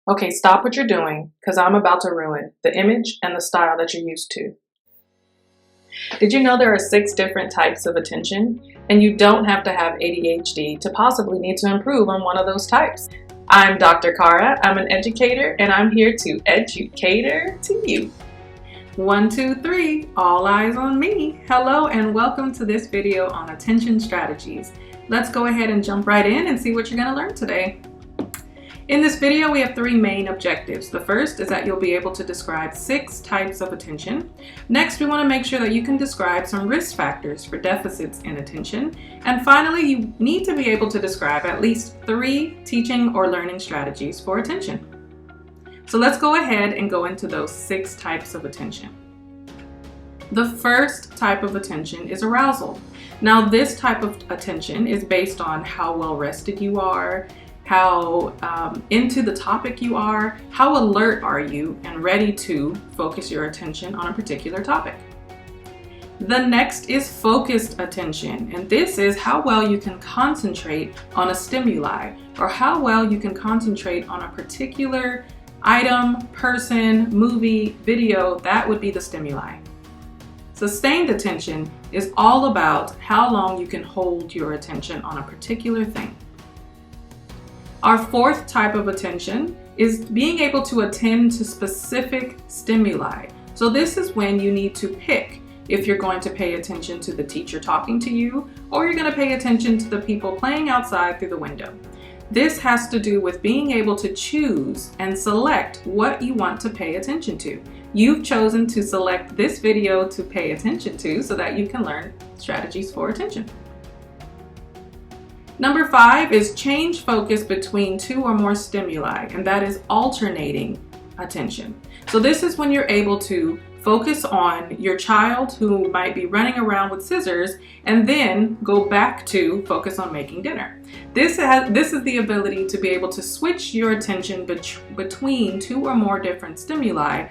Okay, stop what you're doing, because I'm about to ruin the image and the style that you're used to. Did you know there are 6 different types of attention? And you don't have to have ADHD to possibly need to improve on one of those types. I'm Dr. Cara, I'm an educator, and I'm here to educator to you. 1, 2, 3, all eyes on me. Hello and welcome to this video on attention strategies. Let's go ahead and jump right in and see what you're going to learn today. In this video, we have 3 main objectives. The first is that you'll be able to describe 6 types of attention. Next, we want to make sure that you can describe some risk factors for deficits in attention. And finally, you need to be able to describe at least 3 teaching or learning strategies for attention. So let's go ahead and go into those 6 types of attention. The first type of attention is arousal. Now, this type of attention is based on how well rested you are, how into the topic you are, how alert are you and ready to focus your attention on a particular topic. The next is focused attention, and this is how well you can concentrate on a stimuli or how well you can concentrate on a particular item, person, movie, video. That would be the stimuli. Sustained attention is all about how long you can hold your attention on a particular thing. Our fourth type of attention is being able to attend to specific stimuli. So this is when you need to pick if you're going to pay attention to the teacher talking to you or you're going to pay attention to the people playing outside through the window. This has to do with being able to choose and select what you want to pay attention to. You've chosen to select this video to pay attention to so that you can learn strategies for attention. Number 5 is change focus between 2 or more stimuli, and that is alternating attention. So this is when you're able to focus on your child who might be running around with scissors and then go back to focus on making dinner. This is the ability to be able to switch your attention between 2 or more different stimuli.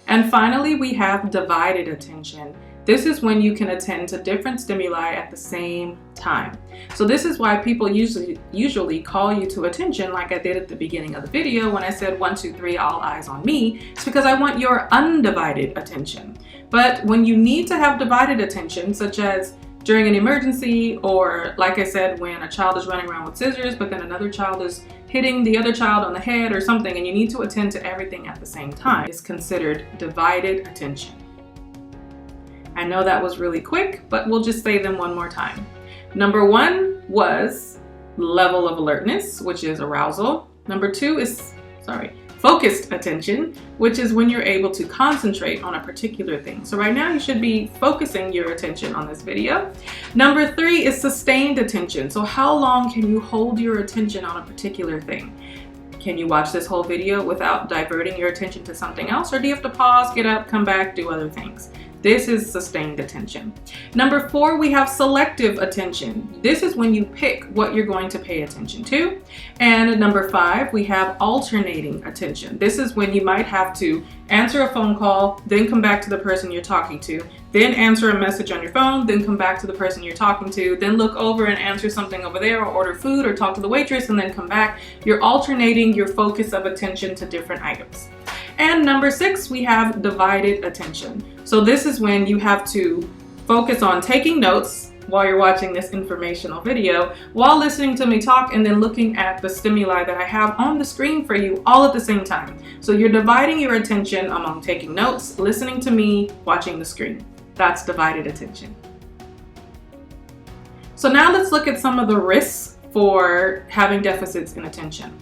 And finally, we have divided attention. This is when you can attend to different stimuli at the same time. So this is why people usually call you to attention like I did at the beginning of the video when I said 1, 2, 3, all eyes on me. It's because I want your undivided attention. But when you need to have divided attention, such as during an emergency, or like I said, when a child is running around with scissors, but then another child is hitting the other child on the head or something, and you need to attend to everything at the same time, is considered divided attention. I know that was really quick, but we'll just say them one more time. Number 1 was level of alertness, which is arousal. Number 2 is, focused attention, which is when you're able to concentrate on a particular thing. So right now you should be focusing your attention on this video. Number 3 is sustained attention. So how long can you hold your attention on a particular thing? Can you watch this whole video without diverting your attention to something else? Or do you have to pause, get up, come back, do other things? This is sustained attention. Number 4, we have selective attention. This is when you pick what you're going to pay attention to. And number 5, we have alternating attention. This is when you might have to answer a phone call, then come back to the person you're talking to, then answer a message on your phone, then come back to the person you're talking to, then look over and answer something over there or order food or talk to the waitress and then come back. You're alternating your focus of attention to different items. And number 6, we have divided attention. So this is when you have to focus on taking notes while you're watching this informational video, while listening to me talk and then looking at the stimuli that I have on the screen for you all at the same time. So you're dividing your attention among taking notes, listening to me, watching the screen. That's divided attention. So now let's look at some of the risks for having deficits in attention.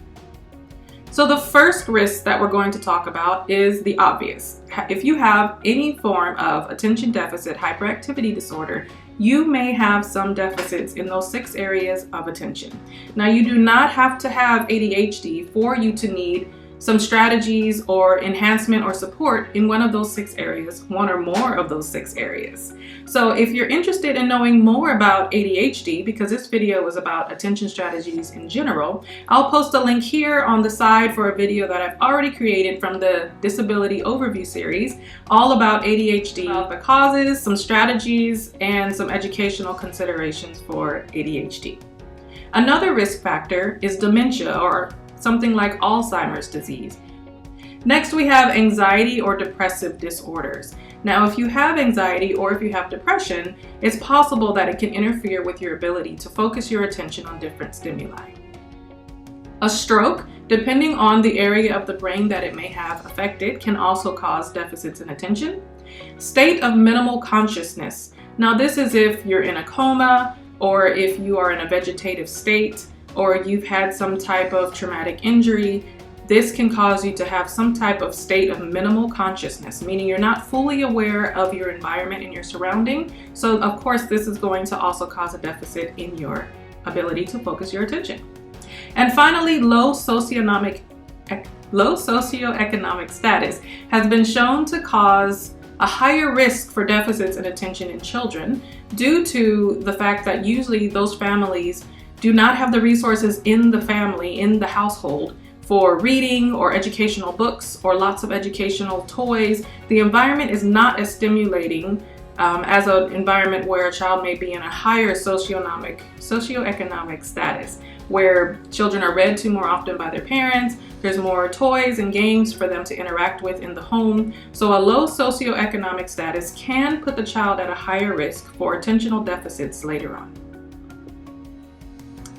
So the first risk that we're going to talk about is the obvious. If you have any form of attention deficit hyperactivity disorder, you may have some deficits in those 6 areas of attention. Now, you do not have to have ADHD for you to need some strategies or enhancement or support in one of those 6 areas, one or more of those 6 areas. So if you're interested in knowing more about ADHD, because this video is about attention strategies in general, I'll post a link here on the side for a video that I've already created from the Disability Overview series, all about ADHD, the causes, some strategies, and some educational considerations for ADHD. Another risk factor is dementia or something like Alzheimer's disease. Next, we have anxiety or depressive disorders. Now, if you have anxiety or if you have depression, it's possible that it can interfere with your ability to focus your attention on different stimuli. A stroke, depending on the area of the brain that it may have affected, can also cause deficits in attention. State of minimal consciousness. Now, this is if you're in a coma, or if you are in a vegetative state, or you've had some type of traumatic injury. This can cause you to have some type of state of minimal consciousness, meaning you're not fully aware of your environment and your surrounding. So of course, this is going to also cause a deficit in your ability to focus your attention. And finally, low socioeconomic status has been shown to cause a higher risk for deficits in attention in children due to the fact that usually those families do not have the resources in the family, in the household, for reading or educational books or lots of educational toys. The environment is not as stimulating as an environment where a child may be in a higher socioeconomic status, where children are read to more often by their parents. There's more toys and games for them to interact with in the home. So a low socioeconomic status can put the child at a higher risk for attentional deficits later on.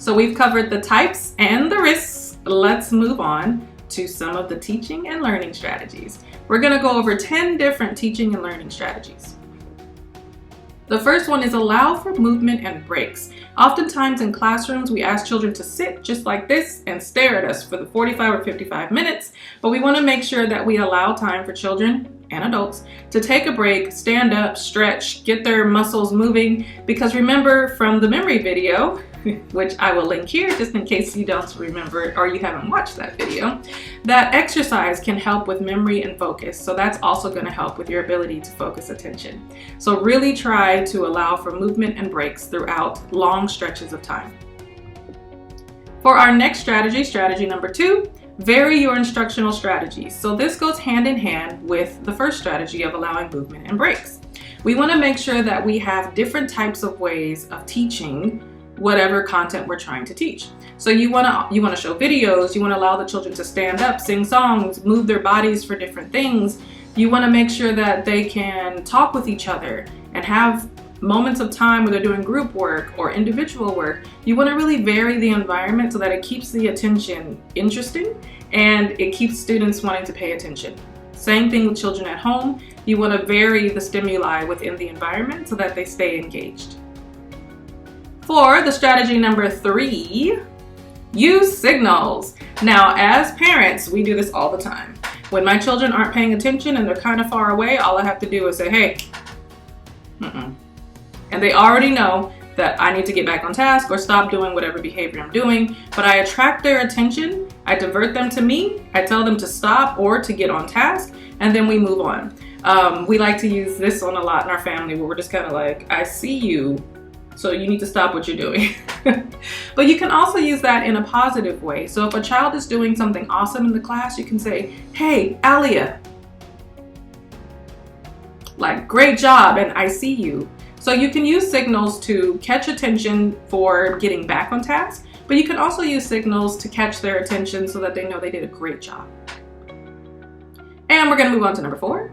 So we've covered the types and the risks. Let's move on to some of the teaching and learning strategies. We're going to go over 10 different teaching and learning strategies. The first one is allow for movement and breaks. Oftentimes in classrooms, we ask children to sit just like this and stare at us for the 45 or 55 minutes, but we want to make sure that we allow time for children and adults to take a break, stand up, stretch, get their muscles moving, because remember from the memory video, which I will link here just in case you don't remember or you haven't watched that video, that exercise can help with memory and focus. So that's also going to help with your ability to focus attention. So really try to allow for movement and breaks throughout long stretches of time. For our next strategy number 2, vary your instructional strategies. So this goes hand in hand with the first strategy of allowing movement and breaks. We want to make sure that we have different types of ways of teaching whatever content we're trying to teach. So you want to show videos, you want to allow the children to stand up, sing songs, move their bodies for different things. You want to make sure that they can talk with each other and have moments of time where they're doing group work or individual work. You want to really vary the environment so that it keeps the attention interesting and it keeps students wanting to pay attention. Same thing with children at home. You want to vary the stimuli within the environment so that they stay engaged. For the strategy number 3, use signals. Now, as parents, we do this all the time. When my children aren't paying attention and they're kind of far away, all I have to do is say, hey, and they already know that I need to get back on task or stop doing whatever behavior I'm doing, but I attract their attention, I divert them to me, I tell them to stop or to get on task, and then we move on. We like to use this one a lot in our family where we're just kind of like, I see you, so you need to stop what you're doing. But you can also use that in a positive way. So if a child is doing something awesome in the class, you can say, hey, Alia, like, great job, and I see you. So you can use signals to catch attention for getting back on task, but you can also use signals to catch their attention so that they know they did a great job. And we're going to move on to number 4.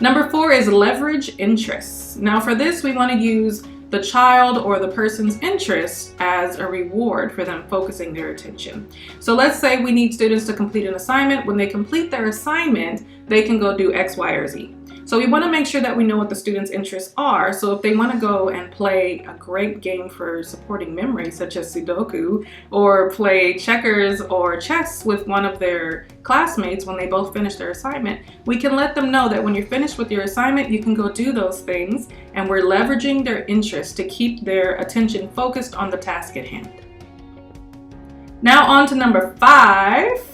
Number 4 is leverage interests. Now for this, we want to use the child or the person's interest as a reward for them focusing their attention. So let's say we need students to complete an assignment. When they complete their assignment, they can go do X, Y, or Z. So we want to make sure that we know what the students' interests are. So if they want to go and play a great game for supporting memory, such as Sudoku, or play checkers or chess with one of their classmates when they both finish their assignment, we can let them know that when you're finished with your assignment, you can go do those things, and we're leveraging their interests to keep their attention focused on the task at hand. Now on to number 5.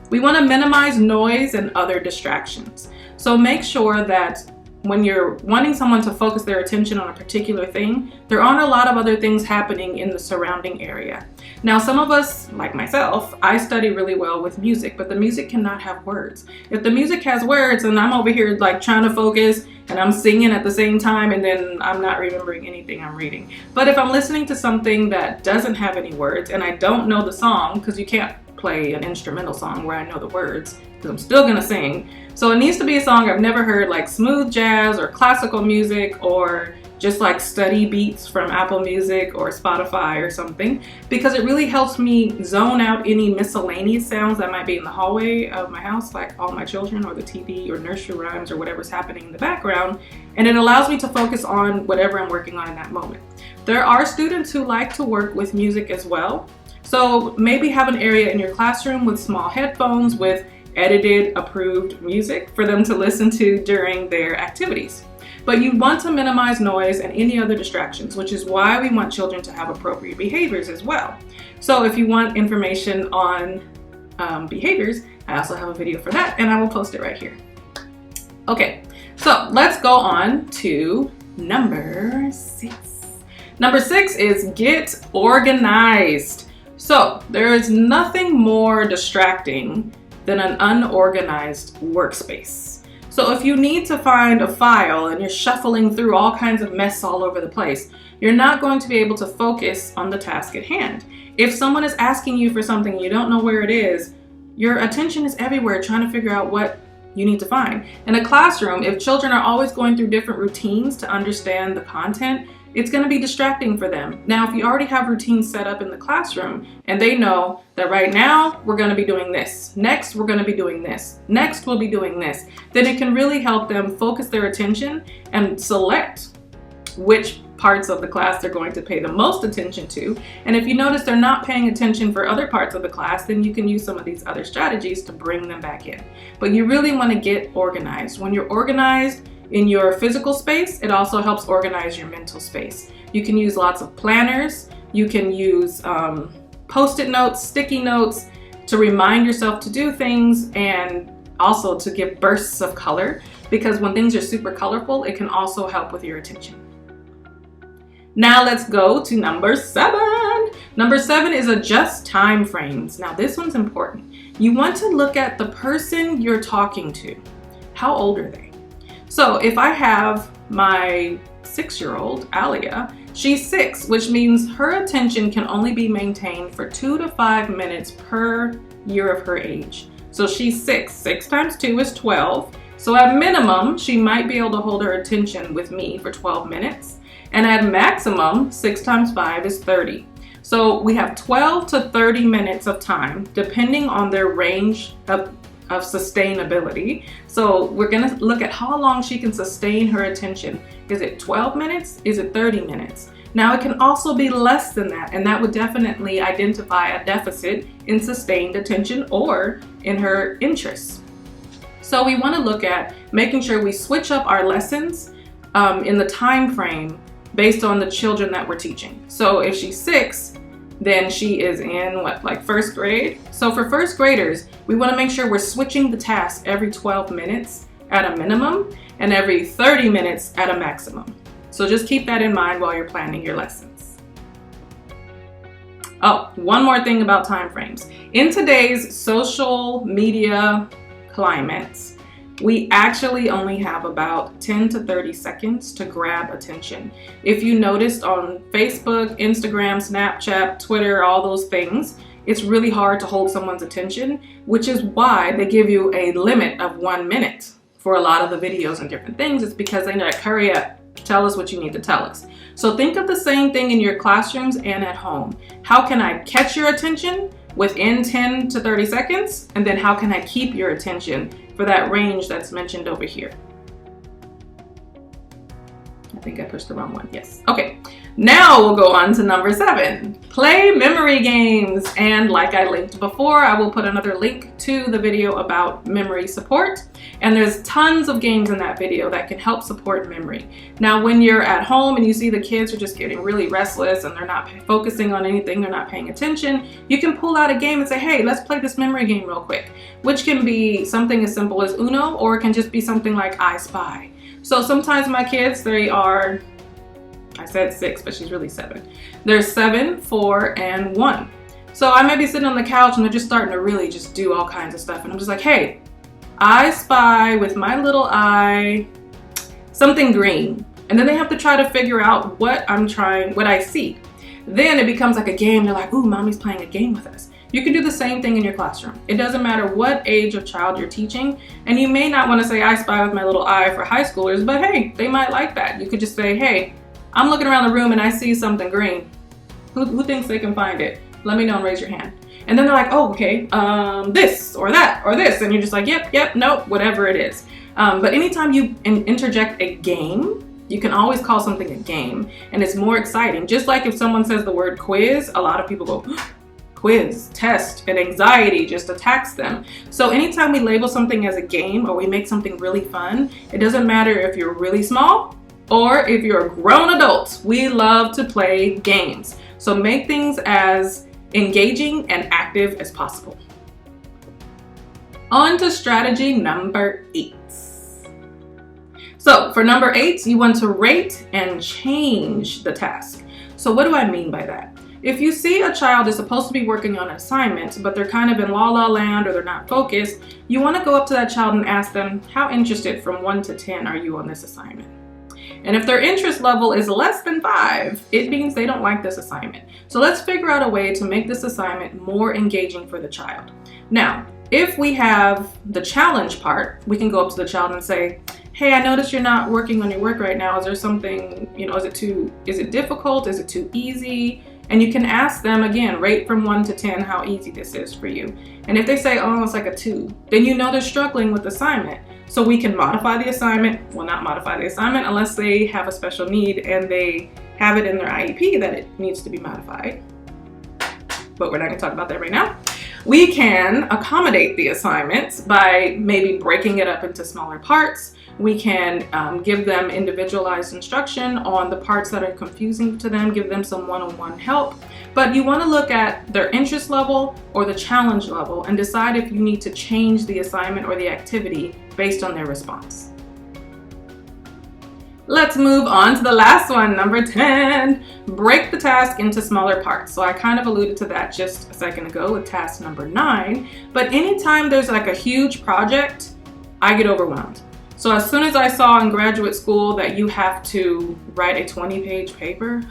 We want to minimize noise and other distractions. So make sure that when you're wanting someone to focus their attention on a particular thing, there aren't a lot of other things happening in the surrounding area. Now, some of us, like myself, I study really well with music, but the music cannot have words. If the music has words and I'm over here like trying to focus and I'm singing at the same time and then I'm not remembering anything I'm reading. But if I'm listening to something that doesn't have any words and I don't know the song, because you can't play an instrumental song where I know the words, because I'm still gonna sing. So it needs to be a song I've never heard, like smooth jazz or classical music, or just like study beats from Apple Music or Spotify or something, because it really helps me zone out any miscellaneous sounds that might be in the hallway of my house, like all my children or the TV or nursery rhymes or whatever's happening in the background. And it allows me to focus on whatever I'm working on in that moment. There are students who like to work with music as well. So maybe have an area in your classroom with small headphones with edited, approved music for them to listen to during their activities. But you want to minimize noise and any other distractions, which is why we want children to have appropriate behaviors as well. So if you want information on behaviors, I also have a video for that, and I will post it right here. Okay, so let's go on to number 6. Number 6 is get organized. So there is nothing more distracting than an unorganized workspace. So if you need to find a file and you're shuffling through all kinds of mess all over the place, you're not going to be able to focus on the task at hand. If someone is asking you for something and you don't know where it is, your attention is everywhere trying to figure out what you need to find. In a classroom, if children are always going through different routines to understand the content, it's going to be distracting for them. Now, if you already have routines set up in the classroom and they know that right now we're going to be doing this, next we're going to be doing this, next we'll be doing this, then it can really help them focus their attention and select which parts of the class they're going to pay the most attention to. And if you notice they're not paying attention for other parts of the class, then you can use some of these other strategies to bring them back in. But you really want to get organized. When you're organized in your physical space, it also helps organize your mental space. You can use lots of planners. You can use Post-it notes, sticky notes to remind yourself to do things, and also to give bursts of color, because when things are super colorful, it can also help with your attention. Now let's go to number 7. Number 7 is adjust time frames. Now this one's important. You want to look at the person you're talking to. How old are they? So if I have my 6-year-old, Alia, she's 6, which means her attention can only be maintained for 2 to 5 minutes per year of her age. So she's 6. 6 times 2 is 12. So at minimum, she might be able to hold her attention with me for 12 minutes. And at maximum, 6 times 5 is 30. So we have 12 to 30 minutes of time, depending on their range of sustainability. So we're going to look at how long she can sustain her attention. Is it 12 minutes? Is it 30 minutes? Now it can also be less than that, and that would definitely identify a deficit in sustained attention or in her interests. So we want to look at making sure we switch up our lessons in the time frame based on the children that we're teaching. So if she's 6, then she is in like first grade. So for first graders, we want to make sure we're switching the task every 12 minutes at a minimum and every 30 minutes at a maximum. So just keep that in mind while you're planning your lessons. Oh, one more thing about time frames. In today's social media climate, we actually only have about 10 to 30 seconds to grab attention. If you noticed on Facebook, Instagram, Snapchat, Twitter, all those things, it's really hard to hold someone's attention, which is why they give you a limit of 1 minute for a lot of the videos and different things. It's because they know, hurry up, tell us what you need to tell us. So think of the same thing in your classrooms and at home. How can I catch your attention within 10 to 30 seconds? And then how can I keep your attention for that range that's mentioned over here? I think I pushed the wrong one. Yes. Okay. Now we'll go on to number 7. Play memory games. And like I linked before, I will put another link to the video about memory support. And there's tons of games in that video that can help support memory. Now, when you're at home and you see the kids are just getting really restless and they're not focusing on anything, they're not paying attention, you can pull out a game and say, hey, let's play this memory game real quick, which can be something as simple as Uno, or it can just be something like I Spy. So sometimes my kids, they are, I said 6, but she's really 7. They're 7, 4, and 1. So I might be sitting on the couch and they're just starting to really just do all kinds of stuff. And I'm just like, hey, I spy with my little eye something green. And then they have to try to figure out what I see. Then it becomes like a game. They're like, ooh, mommy's playing a game with us. You can do the same thing in your classroom. It doesn't matter what age of child you're teaching, and you may not want to say I spy with my little eye for high schoolers, but hey, they might like that. You could just say, hey, I'm looking around the room and I see something green. Who thinks they can find it? Let me know and raise your hand. And then they're like, oh, okay, this or that or this. And you're just like, yep, nope, whatever it is. But anytime you interject a game, you can always call something a game, and it's more exciting. Just like if someone says the word quiz, a lot of people go, quiz, test, and anxiety just attacks them. So anytime we label something as a game or we make something really fun, it doesn't matter if you're really small or if you're a grown adult, we love to play games. So make things as engaging and active as possible. On to strategy number 8. So for number 8, you want to rate and change the task. So what do I mean by that? If you see a child is supposed to be working on an assignment, but they're kind of in la la land or they're not focused, you want to go up to that child and ask them, how interested from 1 to 10 are you on this assignment? And if their interest level is less than 5, it means they don't like this assignment. So let's figure out a way to make this assignment more engaging for the child. Now, if we have the challenge part, we can go up to the child and say, hey, I noticed you're not working on your work right now. Is there something, is it difficult? Is it too easy? And you can ask them again, rate from 1 to 10 how easy this is for you. And if they say, oh, it's like a 2, then you know they're struggling with the assignment. So we can modify the assignment, well, not modify the assignment unless they have a special need and they have it in their IEP that it needs to be modified. But we're not gonna talk about that right now. We can accommodate the assignments by maybe breaking it up into smaller parts. We can give them individualized instruction on the parts that are confusing to them, give them some one-on-one help. But you want to look at their interest level or the challenge level and decide if you need to change the assignment or the activity based on their response. Let's move on to the last one, number 10. Break the task into smaller parts. So I kind of alluded to that just a second ago with task number 9. But anytime there's like a huge project, I get overwhelmed. So as soon as I saw in graduate school that you have to write a 20-page paper,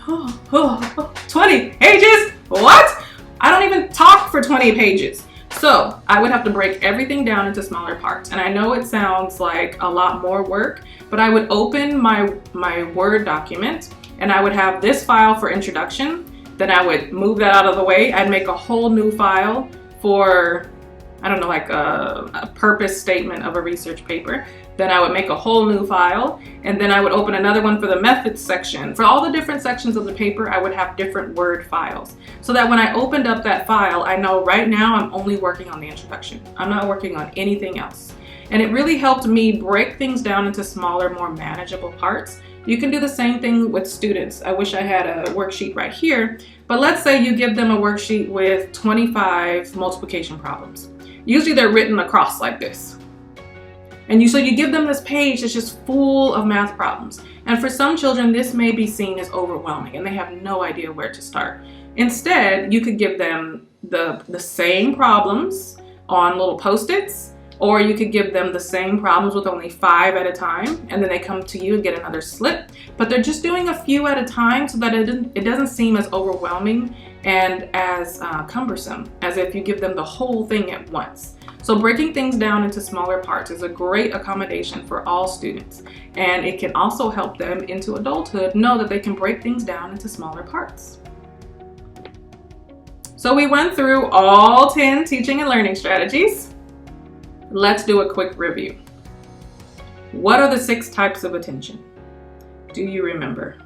20 pages? What? I don't even talk for 20 pages. So I would have to break everything down into smaller parts. And I know it sounds like a lot more work, but I would open my Word document and I would have this file for introduction. Then I would move that out of the way. I'd make a whole new file for, I don't know, like a purpose statement of a research paper. Then I would make a whole new file, and then I would open another one for the methods section. For all the different sections of the paper, I would have different Word files. So that when I opened up that file, I know right now I'm only working on the introduction. I'm not working on anything else. And it really helped me break things down into smaller, more manageable parts. You can do the same thing with students. I wish I had a worksheet right here, but let's say you give them a worksheet with 25 multiplication problems. Usually they're written across like this. And so you give them this page that's just full of math problems. And for some children, this may be seen as overwhelming and they have no idea where to start. Instead, you could give them the same problems on little Post-its, or you could give them the same problems with only 5 at a time, and then they come to you and get another slip. But they're just doing a few at a time so that it doesn't seem as overwhelming and as cumbersome as if you give them the whole thing at once. So breaking things down into smaller parts is a great accommodation for all students. And it can also help them into adulthood know that they can break things down into smaller parts. So we went through all 10 teaching and learning strategies. Let's do a quick review. What are the 6 types of attention? Do you remember?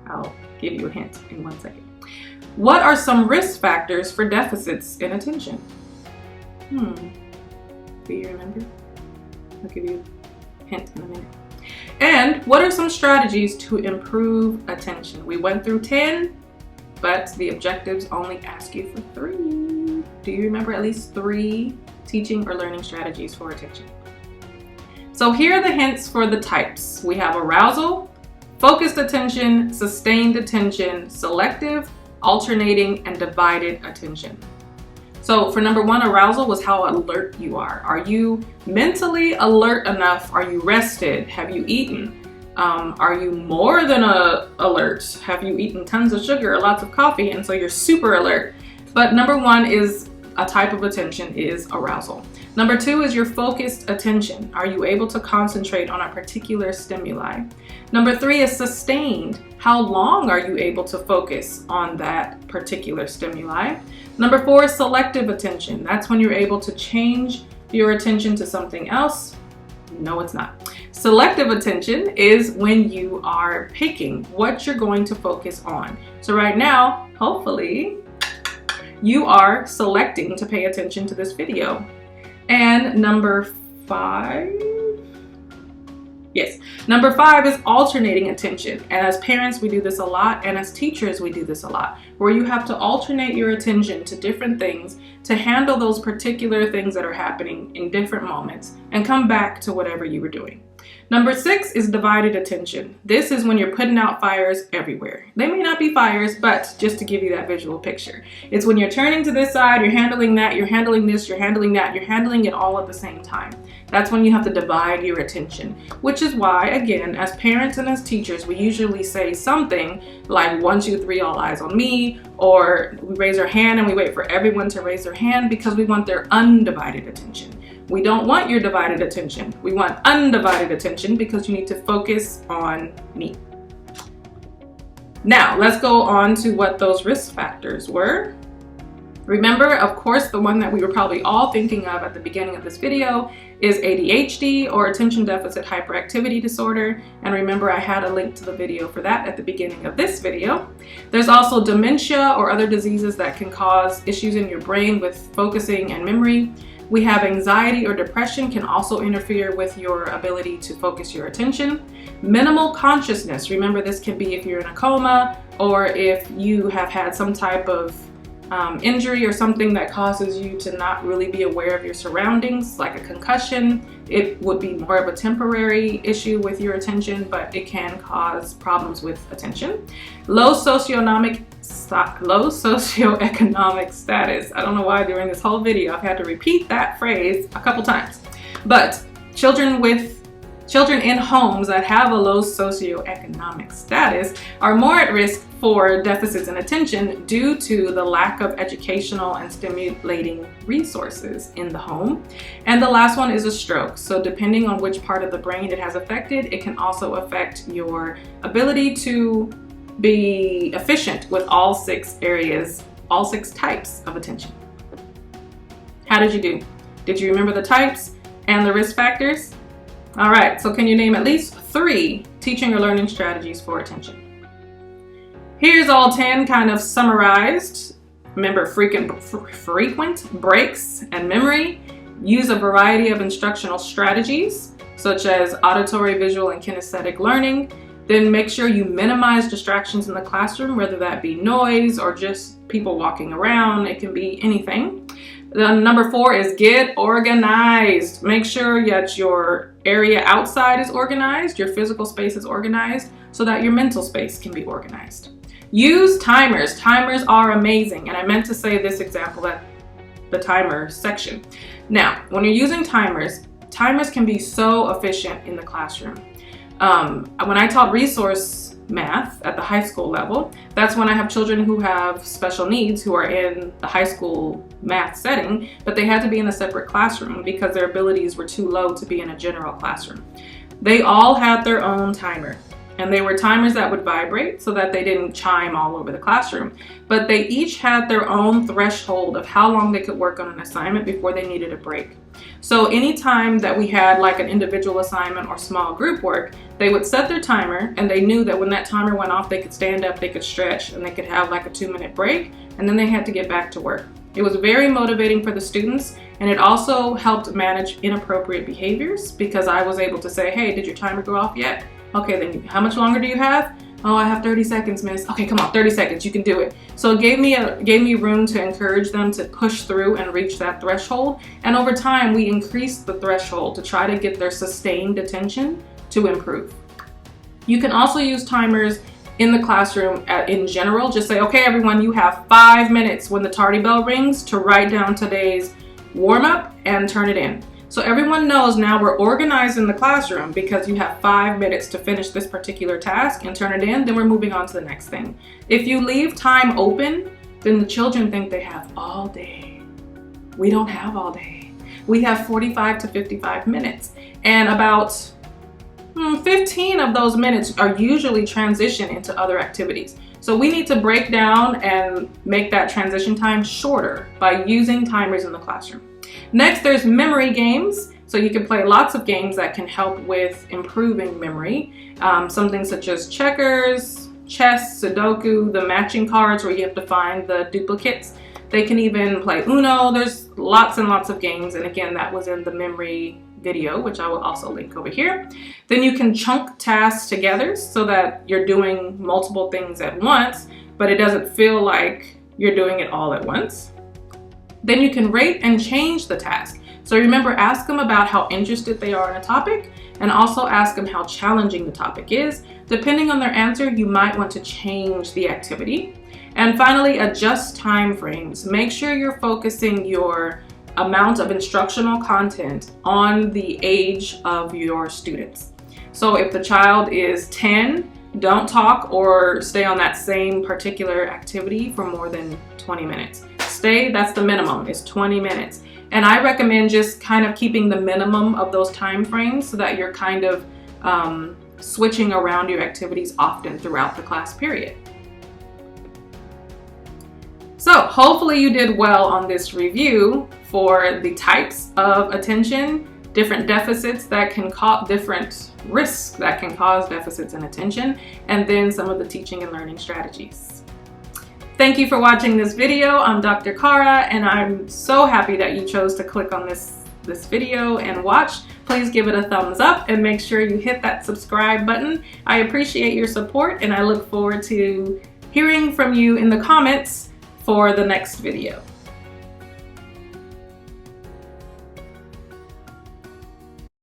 I'll give you a hint in 1 second. What are some risk factors for deficits in attention? Do you remember? I'll give you a hint in a minute. And what are some strategies to improve attention? We went through 10, but the objectives only ask you for 3. Do you remember at least 3 teaching or learning strategies for attention? So here are the hints for the types. We have arousal, focused attention, sustained attention, selective, alternating, and divided attention. So for number 1, arousal was how alert you are. Are you mentally alert enough? Are you rested? Have you eaten? Are you more than alert? Have you eaten tons of sugar or lots of coffee and so you're super alert? But number one is a type of attention is arousal. Number two is your focused attention. Are you able to concentrate on a particular stimuli? Number three is sustained. How long are you able to focus on that particular stimuli? Number four is selective attention. That's when you're able to change your attention to something else. No, it's not. Selective attention is when you are picking what you're going to focus on. So right now, hopefully, you are selecting to pay attention to this video. And number five is alternating attention. And as parents, we do this a lot. And as teachers, we do this a lot, where you have to alternate your attention to different things to handle those particular things that are happening in different moments and come back to whatever you were doing. Number six is divided attention. This is when you're putting out fires everywhere. They may not be fires, but just to give you that visual picture. It's when you're turning to this side, you're handling that, you're handling this, you're handling that, you're handling it all at the same time. That's when you have to divide your attention, which is why, again, as parents and as teachers, we usually say something like 1, 2, 3, all eyes on me, or we raise our hand and we wait for everyone to raise their hand because we want their undivided attention. We don't want your divided attention. We want undivided attention because you need to focus on me. Now, let's go on to what those risk factors were. Remember, of course, the one that we were probably all thinking of at the beginning of this video is ADHD, or attention deficit hyperactivity disorder. And remember, I had a link to the video for that at the beginning of this video. There's also dementia or other diseases that can cause issues in your brain with focusing and memory. We have anxiety or depression can also interfere with your ability to focus your attention. Minimal consciousness, remember this can be if you're in a coma or if you have had some type of injury or something that causes you to not really be aware of your surroundings, like a concussion. It would be more of a temporary issue with your attention, but it can cause problems with attention. Low socioeconomic status. I don't know why during this whole video I've had to repeat that phrase a couple times. But children in homes that have a low socioeconomic status are more at risk for deficits in attention due to the lack of educational and stimulating resources in the home. And the last one is a stroke. So depending on which part of the brain it has affected, it can also affect your ability to be efficient with all 6 areas, all 6 types of attention. How did you do? Did you remember the types and the risk factors? All right, so can you name at least 3 teaching or learning strategies for attention? Here's all 10 kind of summarized. Remember, frequent breaks and memory. Use a variety of instructional strategies, such as auditory, visual, and kinesthetic learning. Then make sure you minimize distractions in the classroom, whether that be noise or just people walking around. It can be anything. Then number 4 is get organized. Make sure that your area outside is organized, your physical space is organized, so that your mental space can be organized. Use timers. Timers are amazing. And I meant to say this example at the timer section. Now, when you're using timers can be so efficient in the classroom. When I taught resource math at the high school level, that's when I have children who have special needs who are in the high school math setting, but they had to be in a separate classroom because their abilities were too low to be in a general classroom. They all had their own timer. And they were timers that would vibrate so that they didn't chime all over the classroom. But they each had their own threshold of how long they could work on an assignment before they needed a break. So anytime that we had like an individual assignment or small group work, they would set their timer and they knew that when that timer went off, they could stand up, they could stretch, and they could have like a 2-minute break, and then they had to get back to work. It was very motivating for the students, and it also helped manage inappropriate behaviors because I was able to say, hey, did your timer go off yet? Okay, then how much longer do you have? Oh, I have 30 seconds, miss. Okay, come on, 30 seconds, you can do it. So it gave me room to encourage them to push through and reach that threshold. And over time, we increased the threshold to try to get their sustained attention to improve. You can also use timers in the classroom in general. Just say, okay, everyone, you have 5 minutes when the tardy bell rings to write down today's warm up and turn it in. So everyone knows now we're organized in the classroom because you have 5 minutes to finish this particular task and turn it in, then we're moving on to the next thing. If you leave time open then the children think they have all day. We don't have all day. We have 45 to 55 minutes, and about 15 of those minutes are usually transition into other activities. So we need to break down and make that transition time shorter by using timers in the classroom. Next, there's memory games. So you can play lots of games that can help with improving memory. Something such as checkers, chess, Sudoku, the matching cards where you have to find the duplicates. They can even play Uno. There's lots and lots of games. And again, that was in the memory video, which I will also link over here. Then you can chunk tasks together so that you're doing multiple things at once, but it doesn't feel like you're doing it all at once. Then you can rate and change the task. So remember, ask them about how interested they are in a topic, and also ask them how challenging the topic is. Depending on their answer, you might want to change the activity. And finally, adjust time frames. Make sure you're focusing your amount of instructional content on the age of your students. So if the child is 10, don't talk or stay on that same particular activity for more than 20 minutes. That's the minimum, is 20 minutes. And I recommend just kind of keeping the minimum of those time frames so that you're kind of switching around your activities often throughout the class period. So hopefully you did well on this review for the types of attention, different deficits that can cause, different risks that can cause deficits in attention, and then some of the teaching and learning strategies. Thank you for watching this video. I'm Dr. Cara, and I'm so happy that you chose to click on this video and watch. Please give it a thumbs up and make sure you hit that subscribe button. I appreciate your support, and I look forward to hearing from you in the comments for the next video.